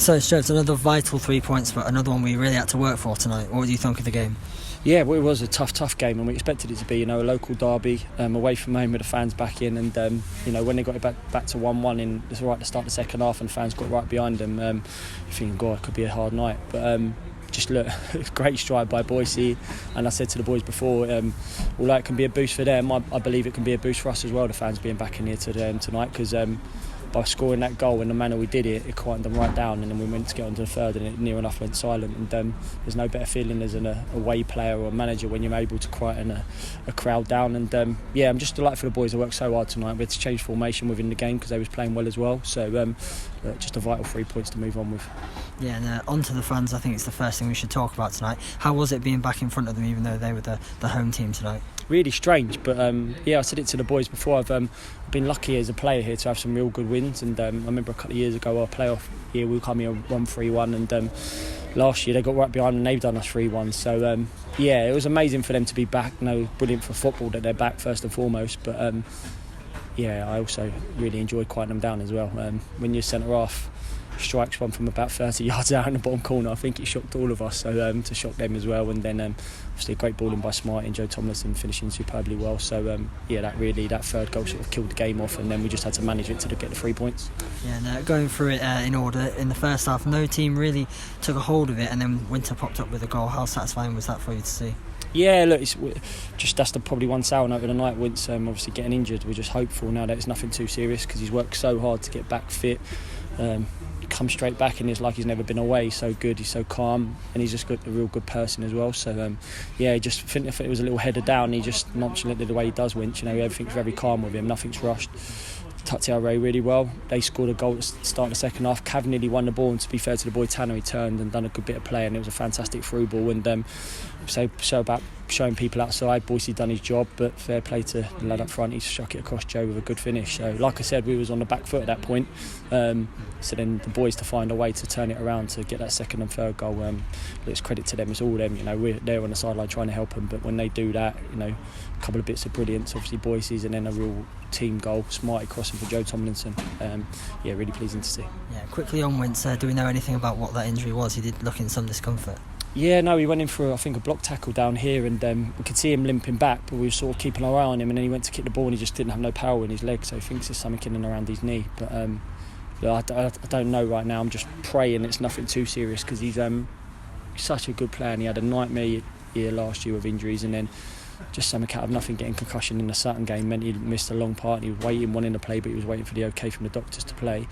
So, Strevens, another vital 3 points, but another one we really had to work for tonight. What do you think of the game? Yeah, well, it was a tough game, and we expected it to be, a local derby, away from home with the fans back in, and when they got it back to 1-1 in right at the start of the second half, and the fans got right behind them, you're thinking, God, it could be a hard night. But just look, great stride by Boise, and I said to the boys before, although it can be a boost for them, I believe it can be a boost for us as well, the fans being back in here tonight, because by scoring that goal in the manner we did it quietened them right down, and then we went to get onto the third, and it near enough went silent. And there's no better feeling as an away player or a manager when you're able to quieten a crowd down. And I'm just delighted for the boys. They worked so hard tonight. We had to change formation within the game because they was playing well as well. So just a vital 3 points to move on with. Yeah, and on to the fans. I think it's the first thing we should talk about tonight. How was it being back in front of them, even though they were the home team tonight? Really strange, but I said it to the boys before, I've been lucky as a player here to have some real good wins, and I remember a couple of years ago our playoff year we come here 1-3-1, and last year they got right behind and they've done us 3-1, so it was amazing for them to be back. Brilliant for football that they're back first and foremost, but I also really enjoyed quieting them down as well. When you're centre half strikes one from about 30 yards out in the bottom corner, I think it shocked all of us, so to shock them as well. And then obviously a great ball in by Smart and Joe Tomlinson finishing superbly well, so that third goal sort of killed the game off, and then we just had to manage it to get the 3 points. Yeah, and going through it in order, in the first half no team really took a hold of it, and then Winter popped up with a goal. How satisfying was that for you to see? Yeah, look, that's probably one sour note of the night. Wince obviously getting injured, we're just hopeful now that it's nothing too serious, because he's worked so hard to get back fit, come straight back, and it's like he's never been away. So good, he's so calm, and he's just got a real good person as well. So just think if it was a little header down, he just nonchalantly the way he does Winch, everything's very calm with him, nothing's rushed. Tatiare really well. They scored a goal at the start of the second half. Cav nearly won the ball, and to be fair to the boy Tanner, he turned and done a good bit of play, and it was a fantastic through ball. And so about showing people outside, Boise done his job, but fair play to the lad up front. He's struck it across Joe with a good finish. So like I said, we was on the back foot at that point. So then the boys to find a way to turn it around to get that second and third goal. It's credit to them. It's all them. We're there on the sideline trying to help them, but when they do that, a couple of bits of brilliance, obviously Boise's, and then a real team goal, Smarty crossing for Joe Tomlinson. Really pleasing to see. Yeah, quickly on Winter, do we know anything about what that injury was? He did look in some discomfort. Yeah, no, he went in for I think a block tackle down here, and we could see him limping back, but we were sort of keeping our eye on him, and then he went to kick the ball and he just didn't have no power in his leg, so he thinks there's something in and around his knee. But I don't know right now. I'm just praying it's nothing too serious, because he's such a good player, and he had a nightmare year last year with injuries, and then just something out of nothing, getting concussion in the Sutton game meant he missed a long part. He was wanting to play, but he was waiting for the okay from the doctors to play.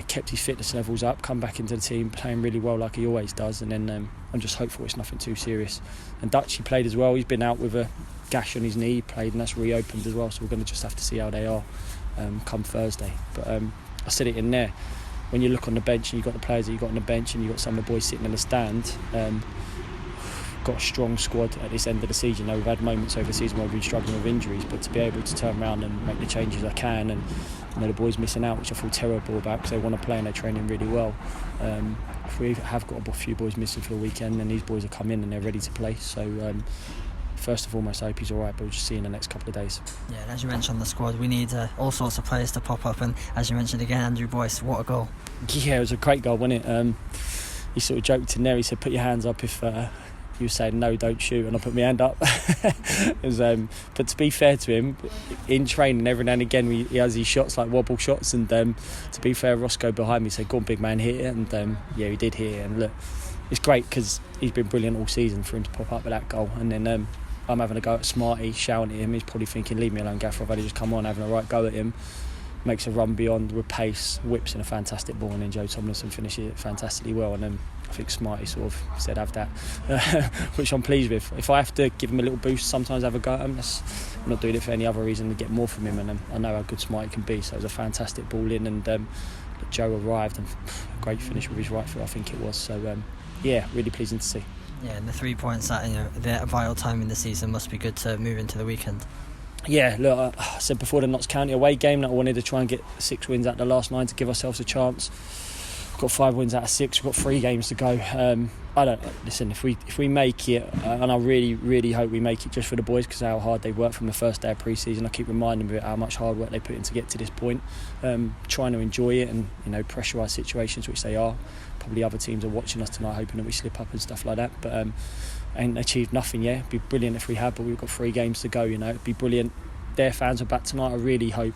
Kept his fitness levels up, come back into the team playing really well like he always does, and then I'm just hopeful it's nothing too serious. And Dutch, he played as well. He's been out with a gash on his knee, played, and that's reopened as well, so we're going to just have to see how they are come Thursday. But I said it in there, when you look on the bench and you've got the players that you've got on the bench and you've got some of the boys sitting in the stand, got a strong squad at this end of the season. We've had moments over the season where we've been struggling with injuries, but to be able to turn around and make the changes I can, and the boys missing out, which I feel terrible about, because they want to play and they're training really well. If we have got a few boys missing for the weekend, then these boys have come in and they're ready to play. So first and foremost, I hope he's all right, but we'll just see in the next couple of days. Yeah, and as you mentioned on the squad, we need all sorts of players to pop up, and as you mentioned again, Andrew Boyce, what a goal. Yeah, it was a great goal, wasn't it? He sort of joked in there, he said put your hands up if you were saying no, don't shoot, and I put my hand up. But to be fair to him, in training every now and again he has these shots, like wobble shots, and to be fair, Roscoe behind me said go on big man, hit it, and he did hit it. And look, it's great because he's been brilliant all season for him to pop up with that goal. And then I'm having a go at Smarty, shouting at him. He's probably thinking leave me alone, Gaffer, I've only just come on, having a right go at him. Makes a run beyond with pace, whips in a fantastic ball, and then Joe Tomlinson finishes it fantastically well. And then I think Smarty sort of said have that, which I'm pleased with. If I have to give him a little boost, sometimes have a go at him. I'm not doing it for any other reason to get more from him, and I know how good Smarty can be. So it was a fantastic ball in, and Joe arrived, and great finish with his right foot, I think it was. So really pleasing to see. Yeah, and the 3 points at a vital time in the season must be good to move into the weekend. Yeah, look, I said before the Notts County away game that I wanted to try and get 6 wins out of the last 9 to give ourselves a chance. we've got 5 wins out of 6. We've got 3 games to go. Listen. If we make it, and I really hope we make it, just for the boys, because how hard they worked from the first day of pre-season. I keep reminding them of how much hard work they put in to get to this point. Trying to enjoy it and pressurised situations, which they are. Probably other teams are watching us tonight, hoping that we slip up and stuff like that. But ain't achieved nothing yet. It'd be brilliant if we had, but we've got 3 games to go. It'd be brilliant. Their fans are back tonight. I really hope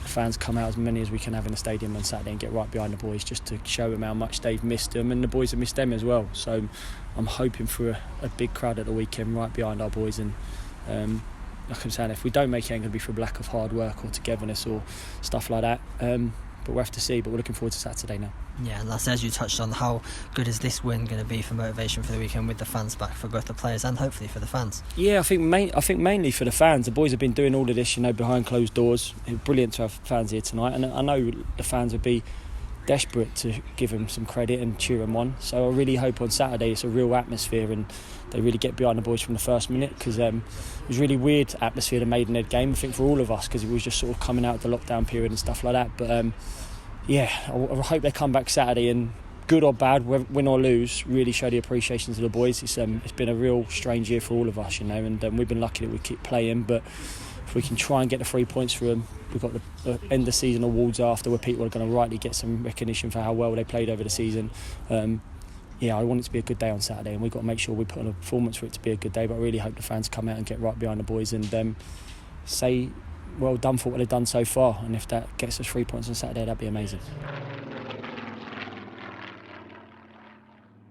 the fans come out, as many as we can have in the stadium on Saturday, and get right behind the boys, just to show them how much they've missed them, and the boys have missed them as well. So I'm hoping for a big crowd at the weekend right behind our boys. And like I'm saying, if we don't make it, it ain't going to be for lack of hard work or togetherness or stuff like that. But we'll have to see. But we're looking forward to Saturday now. Yeah, and that's, as you touched on, how good is this win going to be for motivation for the weekend, with the fans back, for both the players and hopefully for the fans? Yeah, I think mainly for the fans. The boys have been doing all of this, behind closed doors. It's brilliant to have fans here tonight, and I know the fans would be desperate to give them some credit and cheer them on. So I really hope on Saturday it's a real atmosphere and they really get behind the boys from the first minute, because it was really weird atmosphere, the Maidenhead game, I think, for all of us, because it was just sort of coming out of the lockdown period and stuff like that. But I hope they come back Saturday and, good or bad, win or lose, really show the appreciation to the boys. It's been a real strange year for all of us, and we've been lucky that we keep playing. But if we can try and get the 3 points for them, we've got the end of season awards after, where people are going to rightly get some recognition for how well they played over the season. I want it to be a good day on Saturday, and we've got to make sure we put on a performance for it to be a good day. But I really hope the fans come out and get right behind the boys and say well done for what they've done so far. And if that gets us 3 points on Saturday, that'd be amazing.